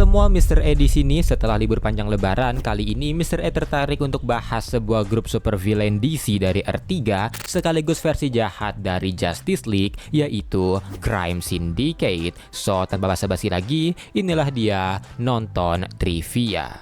semua, Mr. E di sini. Setelah libur panjang lebaran, kali ini Mr. E tertarik untuk bahas sebuah grup supervillain DC dari Earth 3 sekaligus versi jahat dari Justice League, yaitu Crime Syndicate. So, tanpa basa-basi lagi, inilah dia nonton trivia.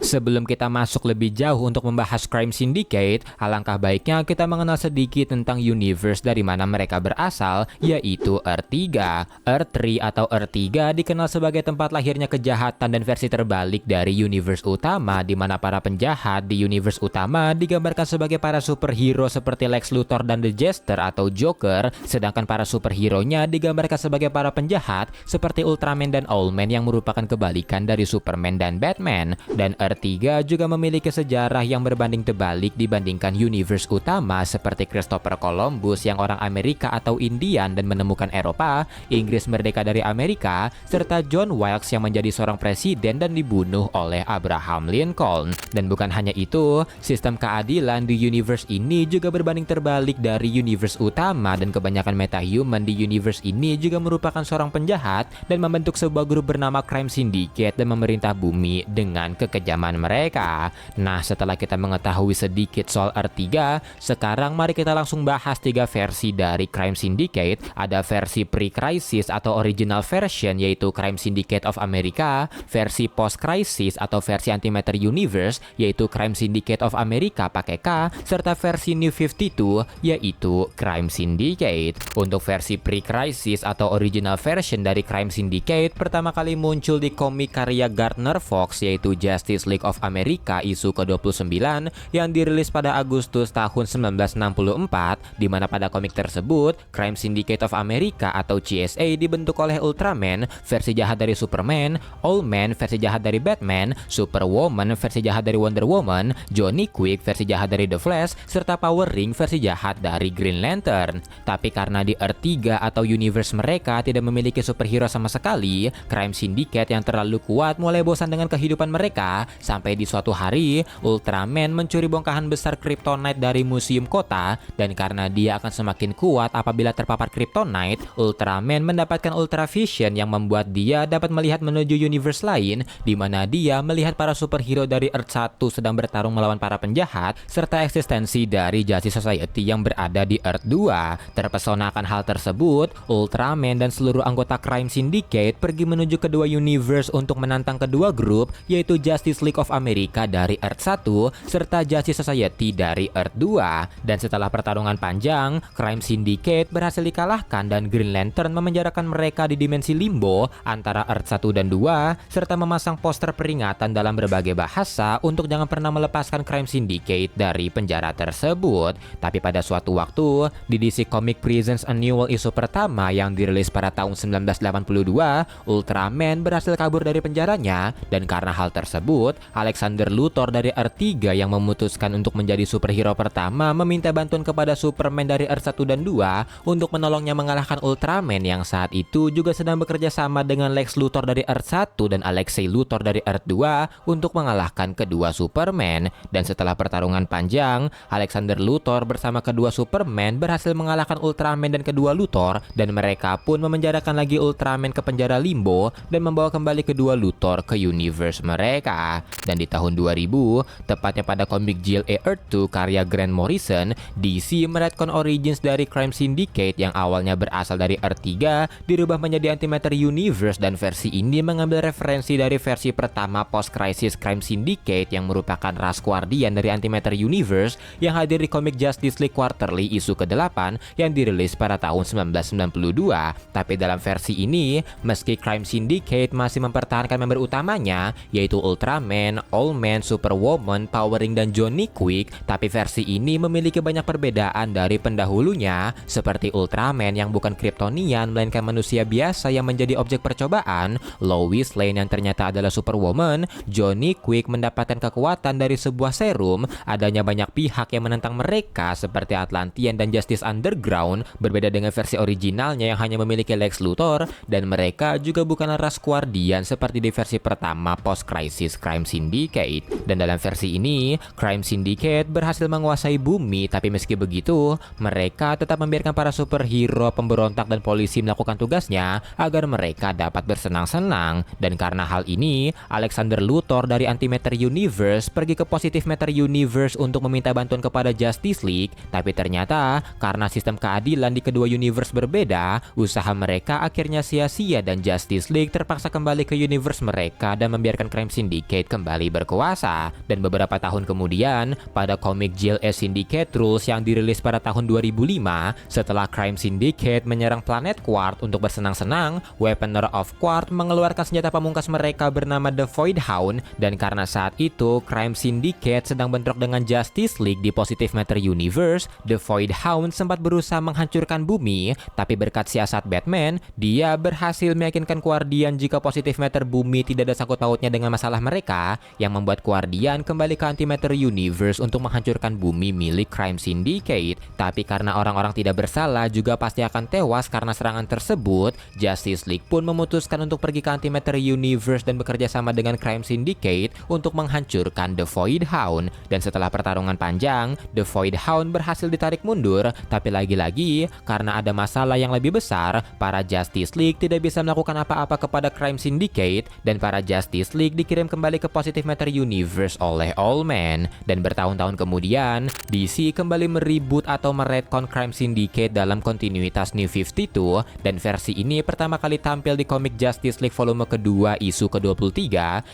Sebelum kita masuk lebih jauh untuk membahas Crime Syndicate, alangkah baiknya kita mengenal sedikit tentang universe dari mana mereka berasal, yaitu Earth 3. Earth 3 atau Earth 3 dikenal sebagai tempat lahirnya kejahatan dan versi terbalik dari universe utama, di mana para penjahat di universe utama digambarkan sebagai para superhero seperti Lex Luthor dan The Jester atau Joker, sedangkan para superhero-nya digambarkan sebagai para penjahat seperti Ultraman dan Owlman yang merupakan kebalikan dari Superman dan Batman. Dan Earth 3 juga memiliki sejarah yang berbanding terbalik dibandingkan universe utama seperti Christopher Columbus yang orang Amerika atau Indian dan menemukan Eropa, Inggris merdeka dari Amerika, serta John Wilkes yang menjadi seorang presiden dan dibunuh oleh Abraham Lincoln. Dan bukan hanya itu, sistem keadilan di universe ini juga berbanding terbalik dari universe utama, dan kebanyakan metahuman di universe ini juga merupakan seorang penjahat dan membentuk sebuah grup bernama Crime Syndicate dan memerintah bumi dengan kekejaman mereka. Nah, setelah kita mengetahui sedikit soal Earth 3, sekarang mari kita langsung bahas 3 versi dari Crime Syndicate. Ada versi pre-crisis atau original version yaitu Crime Syndicate of America, versi post-crisis atau versi Antimatter Universe yaitu Crime Syndicate of America pakai K, serta versi New 52 yaitu Crime Syndicate. Untuk versi pre-crisis atau original version dari Crime Syndicate pertama kali muncul di komik karya Gardner Fox yaitu Justice League of America isu ke-29 yang dirilis pada Agustus tahun 1964, di mana pada komik tersebut Crime Syndicate of America atau CSA dibentuk oleh Ultraman, versi jahat dari Superman, Owlman, versi jahat dari Batman, Superwoman, versi jahat dari Wonder Woman, Johnny Quick, versi jahat dari The Flash, serta Power Ring, versi jahat dari Green Lantern. Tapi karena di Earth 3 atau universe mereka tidak memiliki superhero sama sekali, Crime Syndicate yang terlalu kuat mulai bosan dengan kehidupan mereka. Sampai di suatu hari, Ultraman mencuri bongkahan besar Kryptonite dari museum kota, dan karena dia akan semakin kuat apabila terpapar Kryptonite, Ultraman mendapatkan Ultra Vision yang membuat dia dapat melihat menuju universe lain, di mana dia melihat para superhero dari Earth 1 sedang bertarung melawan para penjahat, serta eksistensi dari Justice Society yang berada di Earth 2. Terpesona akan hal tersebut, Ultraman dan seluruh anggota Crime Syndicate pergi menuju kedua universe untuk menantang kedua grup, yaitu Justice League of America dari Earth 1 serta Justice Society dari Earth 2. Dan setelah pertarungan panjang, Crime Syndicate berhasil dikalahkan dan Green Lantern memenjarakan mereka di dimensi limbo antara Earth 1 dan 2 serta memasang poster peringatan dalam berbagai bahasa untuk jangan pernah melepaskan Crime Syndicate dari penjara tersebut. Tapi pada suatu waktu, di DC Comic Presents Annual issue pertama yang dirilis pada tahun 1982, Ultraman berhasil kabur dari penjaranya, dan karena hal tersebut, Alexander Luthor dari Earth 3 yang memutuskan untuk menjadi superhero pertama meminta bantuan kepada Superman dari Earth 1 dan 2 untuk menolongnya mengalahkan Ultraman yang saat itu juga sedang bekerja sama dengan Lex Luthor dari Earth 1 dan Alexei Luthor dari Earth 2 untuk mengalahkan kedua Superman. Dan setelah pertarungan panjang, Alexander Luthor bersama kedua Superman berhasil mengalahkan Ultraman dan kedua Luthor, dan mereka pun memenjarakan lagi Ultraman ke penjara limbo dan membawa kembali kedua Luthor ke universe mereka. Dan di tahun 2000, tepatnya pada komik GLA Earth 2 karya Grant Morrison, DC meretcon origins dari Crime Syndicate yang awalnya berasal dari Earth 3 dirubah menjadi Antimatter Universe, dan versi ini mengambil referensi dari versi pertama post-crisis Crime Syndicate yang merupakan ras guardian dari Antimatter Universe yang hadir di komik Justice League Quarterly isu ke-8 yang dirilis pada tahun 1992. Tapi dalam versi ini, meski Crime Syndicate masih mempertahankan member utamanya yaitu Ultraman, Owlman, Superwoman, Power Ring, dan Johnny Quick, tapi versi ini memiliki banyak perbedaan dari pendahulunya, seperti Ultraman yang bukan Kryptonian melainkan manusia biasa yang menjadi objek percobaan, Lois Lane yang ternyata adalah Superwoman, Johnny Quick mendapatkan kekuatan dari sebuah serum, adanya banyak pihak yang menentang mereka seperti Atlantean dan Justice Underground, berbeda dengan versi originalnya yang hanya memiliki Lex Luthor, dan mereka juga bukanlah ras Guardian seperti di versi pertama post-crisis Crime Syndicate. Dan dalam versi ini, Crime Syndicate berhasil menguasai bumi, tapi meski begitu, mereka tetap membiarkan para superhero, pemberontak, dan polisi melakukan tugasnya agar mereka dapat bersenang-senang. Dan karena hal ini, Alexander Luthor dari Antimatter Universe pergi ke Positive Matter Universe untuk meminta bantuan kepada Justice League, tapi ternyata karena sistem keadilan di kedua universe berbeda, usaha mereka akhirnya sia-sia dan Justice League terpaksa kembali ke universe mereka dan membiarkan Crime Syndicate kembali berkuasa. Dan beberapa tahun kemudian, pada komik JLS Syndicate Rules yang dirilis pada tahun 2005, setelah Crime Syndicate menyerang planet Quart untuk bersenang-senang, Weaponer of Quart mengeluarkan senjata pamungkas mereka bernama The Void Hound, dan karena saat itu Crime Syndicate sedang bentrok dengan Justice League di Positive Matter Universe, The Void Hound sempat berusaha menghancurkan bumi, tapi berkat siasat Batman, dia berhasil meyakinkan Guardian jika Positive Matter bumi tidak ada sangkut pautnya dengan masalah mereka, yang membuat Guardian kembali ke Antimatter Universe untuk menghancurkan bumi milik Crime Syndicate. Tapi karena orang-orang tidak bersalah juga pasti akan tewas karena serangan tersebut, Justice League pun memutuskan untuk pergi ke Antimatter Universe dan bekerja sama dengan Crime Syndicate untuk menghancurkan The Void Hound. Dan setelah pertarungan panjang, The Void Hound berhasil ditarik mundur, tapi lagi-lagi karena ada masalah yang lebih besar, para Justice League tidak bisa melakukan apa-apa kepada Crime Syndicate, dan para Justice League dikirim kembali ke Positive Matter Universe oleh All-Man. Dan bertahun-tahun kemudian, DC kembali mereboot atau meretcon Crime Syndicate dalam kontinuitas New 52, dan versi ini pertama kali tampil di komik Justice League volume kedua isu ke-23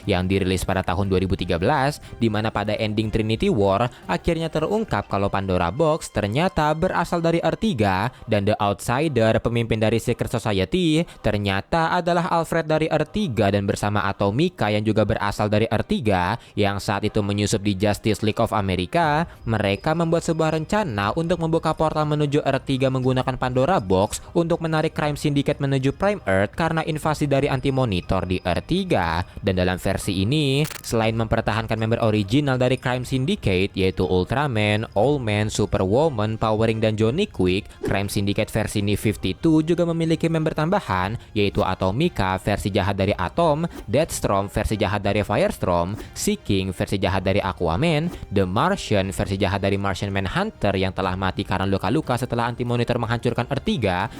yang dirilis pada tahun 2013, di mana pada ending Trinity War akhirnya terungkap kalau Pandora Box ternyata berasal dari R3, dan The Outsider, pemimpin dari Secret Society, ternyata adalah Alfred dari R3 dan bersama Atomica yang juga berasal dari R3 yang saat itu menyusup di Justice League of America. Mereka membuat sebuah rencana untuk membuka portal menuju R3 menggunakan Pandora Box untuk menarik Crime Syndicate menuju Prime Earth karena invasi dari Anti-Monitor di R3. Dan dalam versi ini, selain mempertahankan member original dari Crime Syndicate yaitu Ultraman, All-Man, Superwoman, Powering, dan Johnny Quick, Crime Syndicate versi New 52 juga memiliki member tambahan yaitu Atomica, versi jahat dari Atom, Deathstorm, versi jahat dari Firestorm, Seeking, versi jahat dari Aquaman, The Martian, versi jahat dari Martian Manhunter yang telah mati karena luka-luka setelah Anti-Monitor menghancurkan R3,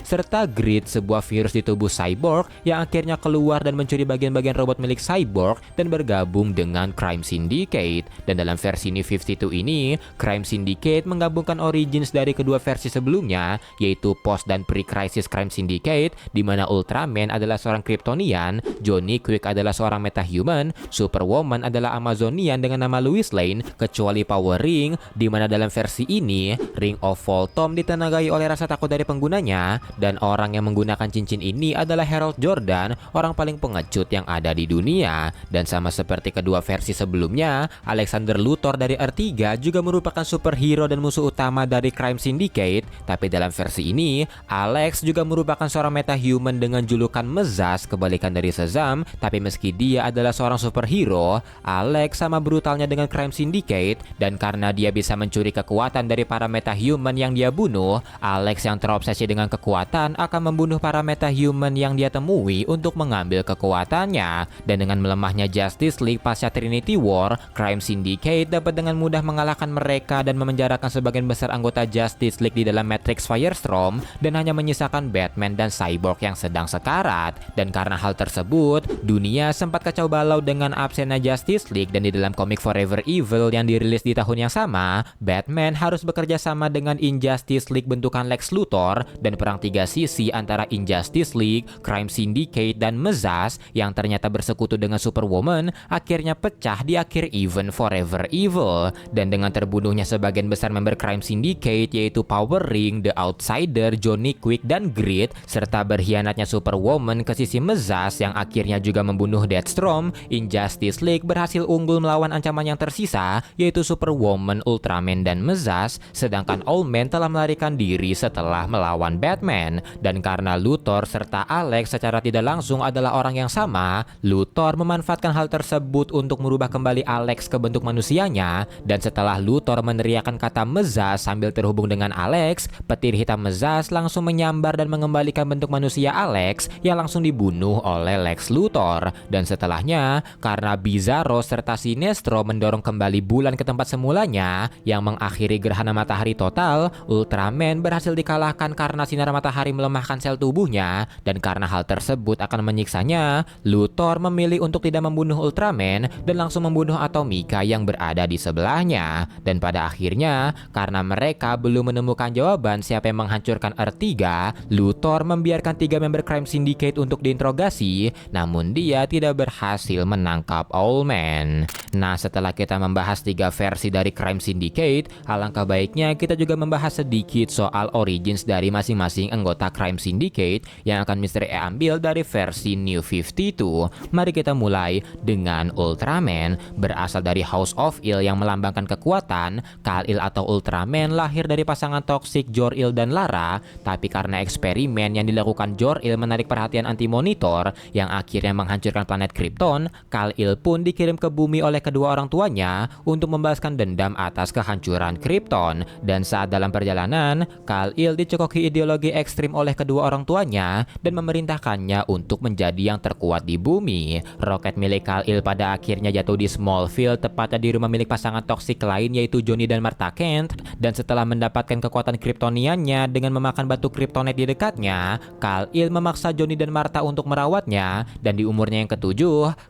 serta Grid, sebuah virus di tubuh Cyborg yang akhirnya keluar dan mencuri bagian-bagian robot milik Cyborg dan bergabung dengan Crime Syndicate. Dan dalam versi New 52 ini, Crime Syndicate menggabungkan origins dari kedua versi sebelumnya, yaitu post dan pre-crisis Crime Syndicate, di mana Ultraman adalah seorang Kryptonian, Johnny Quick adalah seorang metahuman, Superwoman adalah Amazonian dengan nama Lois Lane, kecuali Power Ring, di mana dalam versi ini Ring of Voltom ditenagai oleh rasa takut dari penggunanya, dan orang yang menggunakan cincin ini adalah Harold Jordan, orang paling pengecut yang ada di dunia. Dan sama seperti kedua versi sebelumnya, Alexander Luthor dari R3 juga merupakan superhero dan musuh utama dari Crime Syndicate, tapi dalam versi ini Alex juga merupakan seorang metahuman dengan julukan Mezas, kebalikan dari Shazam. Tapi meski dia adalah seorang superhero, Alex sama brutalnya dengan Crime Syndicate, dan karena dia bisa mencuri kekuatan dari para metahuman yang dia bunuh, Alex yang terobsesi dengan kekuatan akan membunuh para metahuman yang dia temui untuk mengambil kekuatannya. Dan dengan melemahnya Justice League pasca Trinity War, Crime Syndicate dapat dengan mudah mengalahkan mereka dan memenjarakan sebagian besar anggota Justice League di dalam Matrix Firestorm, dan hanya menyisakan Batman dan Cyborg yang sedang sekarat. Dan karena hal tersebut, dunia sempat kacau balau dengan absennya Justice League, dan di dalam komik Forever Evil yang dirilis di tahun yang sama, Batman harus bekerja sama dengan Injustice League bentukan Lex Luthor, dan perang tiga sisi antara Injustice League, Crime Syndicate, dan Mezas yang ternyata bersekutu dengan Superwoman akhirnya pecah di akhir event Forever Evil. Dan dengan terbunuhnya sebagian besar member Crime Syndicate yaitu Power Ring, The Outsider, Johnny Quick, dan Grid, serta berkhianatnya Superwoman ke sisi Mezas yang akhirnya juga membunuh Deathstorm, Injustice League berhasil unggul melawan ancaman yang tersisa yaitu Superwoman, Ultraman, dan Mezas, sedangkan All-Man telah melarikan diri setelah melawan Batman. Dan karena Luthor serta Alex secara tidak langsung adalah orang yang sama, Luthor memanfaatkan hal tersebut untuk merubah kembali Alex ke bentuk manusianya. Dan setelah Luthor meneriakkan kata Mezas sambil terhubung dengan Alex, petir hitam Mezas langsung menyambar dan mengembalikan bentuk manusia Alex yang langsung dibunuh oleh Lex Luthor. Dan setelahnya, karena Bizarro serta Sinestro mendorong kembali bulan ke tempat semulanya yang mengakhiri gerhana matahari total, Ultraman berhasil dikalahkan karena sinar matahari melemahkan sel tubuhnya, dan karena hal tersebut akan menyiksanya, Luthor memilih untuk tidak membunuh Ultraman dan langsung membunuh Atomica yang berada di sebelahnya. Dan pada akhirnya, karena mereka belum menemukan jawaban siapa yang menghancurkan Earth 3, Luthor membiarkan 3 member Crime Syndicate untuk diinterogasi, namun dia tidak berhasil menangkap Owlman. Nah, setelah kita membahas 3 versi dari Crime Syndicate, alangkah baiknya kita juga membahas sedikit soal origins dari masing-masing anggota Crime Syndicate yang akan Mr. E ambil dari versi New 52. Mari kita mulai dengan Ultraman. Berasal dari House of Il yang melambangkan kekuatan, Kal-El atau Ultraman lahir dari pasangan toksik Jor-El dan Lara, tapi karena eksperimen yang dilakukan Jor-El menarik perhatian anti-monitor yang akhirnya menghancurkan planet Krypton, Kal-El pun dikirim ke bumi oleh kedua orang tuanya untuk membalaskan dendam atas kehancuran Krypton. Dan saat dalam perjalanan, Kal-El dicekoki ideologi ekstrim oleh kedua orang tuanya dan memerintahkannya untuk menjadi yang terkuat di bumi. Roket milik Kal-El pada akhirnya jatuh di Smallville, tepatnya di rumah milik pasangan toksik lain yaitu Johnny dan Martha Kent. Dan setelah mendapatkan kekuatan Kryptoniannya dengan memakan batu Kryptonite di dekatnya, Kal-El memaksa Johnny dan Martha untuk merawatnya, dan di umurnya yang ke-7,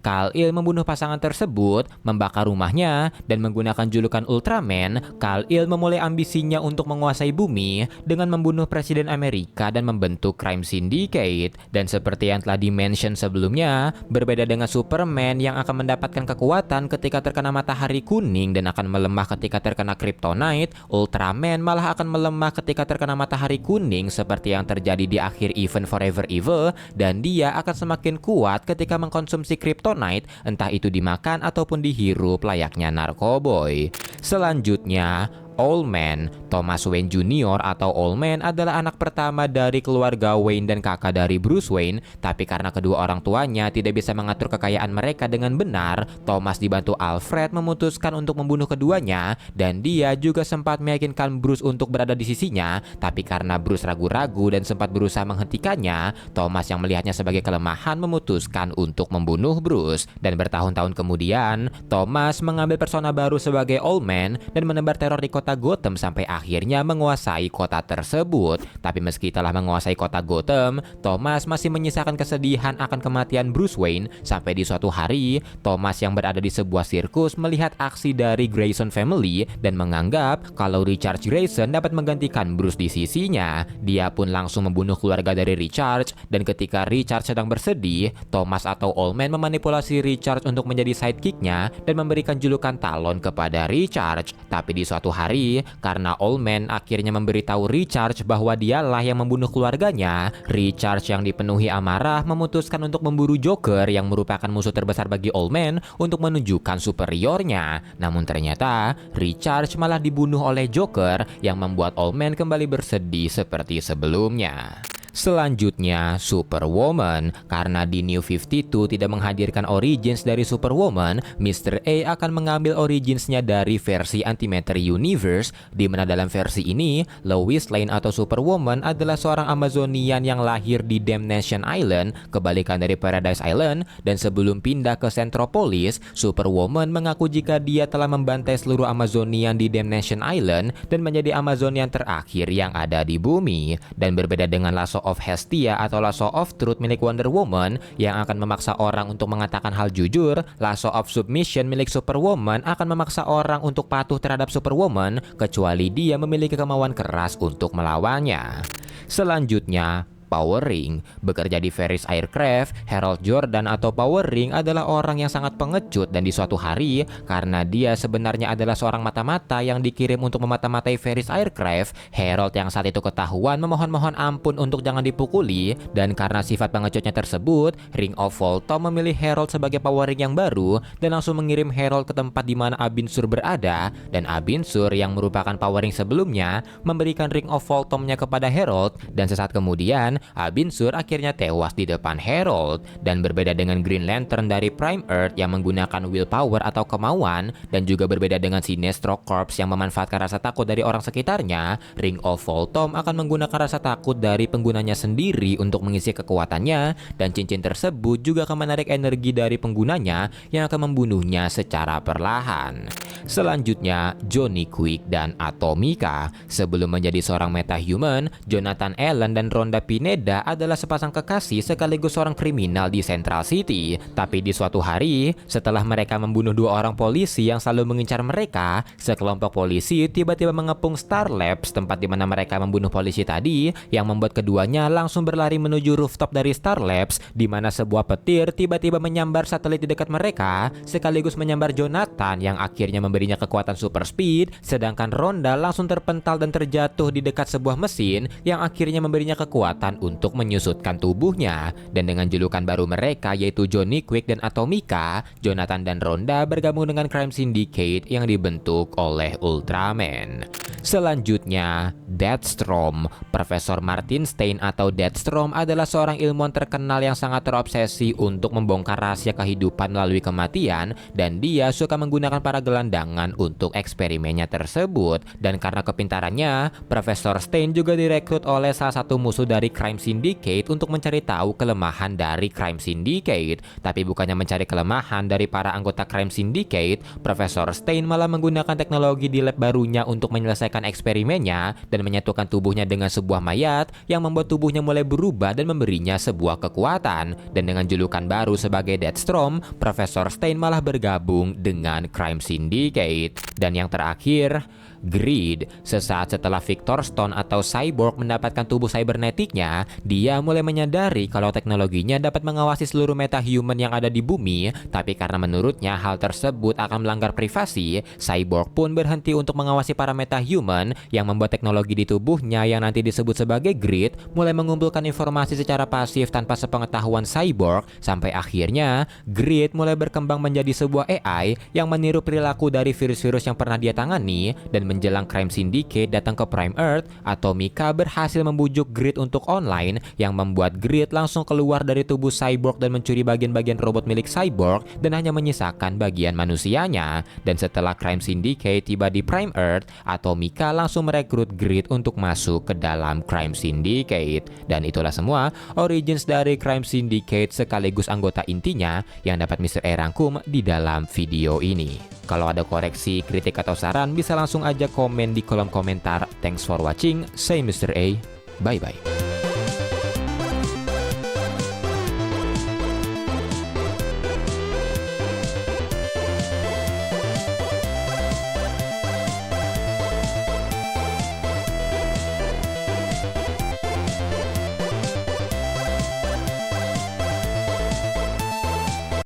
Kal-El membunuh pasangan tersebut, membakar rumahnya, dan menggunakan julukan Ultraman. Kal-El memulai ambisinya untuk menguasai bumi dengan membunuh Presiden Amerika dan membentuk Crime Syndicate. Dan seperti yang telah dimention sebelumnya, berbeda dengan Superman yang akan mendapatkan kekuatan ketika terkena matahari kuning dan akan melemah ketika terkena Kryptonite, Ultraman malah akan melemah ketika terkena matahari kuning seperti yang terjadi di akhir event Forever Evil, dan dia akan semakin kuat ketika mengkonsumsi Kryptonite, entah itu dimakan ataupun dihirup layaknya narkoboy. Selanjutnya, Owlman. Thomas Wayne Jr. atau Owlman adalah anak pertama dari keluarga Wayne dan kakak dari Bruce Wayne, tapi karena kedua orang tuanya tidak bisa mengatur kekayaan mereka dengan benar, Thomas dibantu Alfred memutuskan untuk membunuh keduanya, dan dia juga sempat meyakinkan Bruce untuk berada di sisinya, tapi karena Bruce ragu-ragu dan sempat berusaha menghentikannya, Thomas yang melihatnya sebagai kelemahan memutuskan untuk membunuh Bruce. Dan bertahun-tahun kemudian, Thomas mengambil persona baru sebagai Owlman dan menebar teror di kota Gotham sampai akhirnya menguasai kota tersebut. Tapi meski telah menguasai kota Gotham, Thomas masih menyisakan kesedihan akan kematian Bruce Wayne sampai di suatu hari, Thomas yang berada di sebuah sirkus melihat aksi dari Grayson family dan menganggap kalau Richard Grayson dapat menggantikan Bruce di sisinya. Dia pun langsung membunuh keluarga dari Richard, dan ketika Richard sedang bersedih, Thomas atau Owlman memanipulasi Richard untuk menjadi sidekicknya dan memberikan julukan Talon kepada Richard. Tapi di suatu hari, karena Owlman akhirnya memberitahu Richard bahwa dialah yang membunuh keluarganya, Richard yang dipenuhi amarah memutuskan untuk memburu Joker yang merupakan musuh terbesar bagi Owlman untuk menunjukkan superiornya. Namun ternyata Richard malah dibunuh oleh Joker yang membuat Owlman kembali bersedih seperti sebelumnya. Selanjutnya, Superwoman. Karena di New 52 tidak menghadirkan origins dari Superwoman, Mr. A akan mengambil originsnya dari versi Antimatter Universe, di mana dalam versi ini, Lois Lane atau Superwoman adalah seorang Amazonian yang lahir di Damnation Island, kebalikan dari Paradise Island, dan sebelum pindah ke Centropolis, Superwoman mengaku jika dia telah membantai seluruh Amazonian di Damnation Island dan menjadi Amazonian terakhir yang ada di bumi. Dan berbeda dengan Lasso of Hestia atau Lasso of Truth milik Wonder Woman yang akan memaksa orang untuk mengatakan hal jujur, Lasso of Submission milik Superwoman akan memaksa orang untuk patuh terhadap Superwoman kecuali dia memiliki kemauan keras untuk melawannya. Selanjutnya, Power Ring. Bekerja di Ferris Aircraft, Harold Jordan atau Power Ring adalah orang yang sangat pengecut, dan di suatu hari, karena dia sebenarnya adalah seorang mata-mata yang dikirim untuk memata-matai Ferris Aircraft, Harold yang saat itu ketahuan memohon-mohon ampun untuk jangan dipukuli, dan karena sifat pengecutnya tersebut, Ring of Voltom memilih Harold sebagai Power Ring yang baru dan langsung mengirim Harold ke tempat di mana Abin Sur berada, dan Abin Sur yang merupakan Power Ring sebelumnya memberikan Ring of Voltomnya kepada Harold, dan sesaat kemudian kemudian, Abin Sur akhirnya tewas di depan Harold. Dan berbeda dengan Green Lantern dari Prime Earth yang menggunakan willpower atau kemauan, dan juga berbeda dengan Sinestro Corps yang memanfaatkan rasa takut dari orang sekitarnya, Ring of Voltom akan menggunakan rasa takut dari penggunanya sendiri untuk mengisi kekuatannya, dan cincin tersebut juga akan menarik energi dari penggunanya yang akan membunuhnya secara perlahan. Selanjutnya, Johnny Quick dan Atomica. Sebelum menjadi seorang metahuman, Jonathan Allen dan Rhonda Pineda adalah sepasang kekasih sekaligus seorang kriminal di Central City. Tapi di suatu hari, setelah mereka membunuh dua orang polisi yang selalu mengincar mereka, sekelompok polisi tiba-tiba mengepung Star Labs, tempat di mana mereka membunuh polisi tadi, yang membuat keduanya langsung berlari menuju rooftop dari Star Labs, di mana sebuah petir tiba-tiba menyambar satelit di dekat mereka, sekaligus menyambar Jonathan yang akhirnya memberinya kekuatan super speed, sedangkan Rhonda langsung terpental dan terjatuh di dekat sebuah mesin yang akhirnya memberinya kekuatan untuk menyusutkan tubuhnya. Dan dengan julukan baru mereka yaitu Johnny Quick dan Atomica, Jonathan dan Rhonda bergabung dengan Crime Syndicate yang dibentuk oleh Ultraman. Selanjutnya, Deathstrom. Profesor Martin Stein atau Deathstrom adalah seorang ilmuwan terkenal yang sangat terobsesi untuk membongkar rahasia kehidupan melalui kematian, dan dia suka menggunakan para gelandangan untuk eksperimennya tersebut. Dan karena kepintarannya, Profesor Stein juga direkrut oleh salah satu musuh dari Crime Syndicate untuk mencari tahu kelemahan dari Crime Syndicate. Tapi bukannya mencari kelemahan dari para anggota Crime Syndicate, Profesor Stein malah menggunakan teknologi di lab barunya untuk menyelesaikan eksperimennya dan menyatukan tubuhnya dengan sebuah mayat yang membuat tubuhnya mulai berubah dan memberinya sebuah kekuatan. Dan dengan julukan baru sebagai Deathstrom, Profesor Stein malah bergabung dengan Crime Syndicate. Dan yang terakhir, Greed. Sesaat setelah Victor Stone atau Cyborg mendapatkan tubuh cybernetiknya, dia mulai menyadari kalau teknologinya dapat mengawasi seluruh metahuman yang ada di bumi, tapi karena menurutnya hal tersebut akan melanggar privasi, Cyborg pun berhenti untuk mengawasi para metahuman, yang membuat teknologi di tubuhnya yang nanti disebut sebagai Greed mulai mengumpulkan informasi secara pasif tanpa sepengetahuan Cyborg, sampai akhirnya Greed mulai berkembang menjadi sebuah AI yang meniru perilaku dari virus-virus yang pernah dia tangani. Dan menjelang Crime Syndicate datang ke Prime Earth, Atomica berhasil membujuk Greed untuk online, yang membuat Greed langsung keluar dari tubuh Cyborg dan mencuri bagian-bagian robot milik Cyborg dan hanya menyisakan bagian manusianya. Dan setelah Crime Syndicate tiba di Prime Earth, Atomica langsung merekrut Greed untuk masuk ke dalam Crime Syndicate. Dan itulah semua origins dari Crime Syndicate sekaligus anggota intinya yang dapat Mr. E rangkum di dalam video ini. Kalau ada koreksi, kritik atau saran bisa langsung aja komen di kolom komentar. Thanks for watching. Saya Mr. A. Bye bye.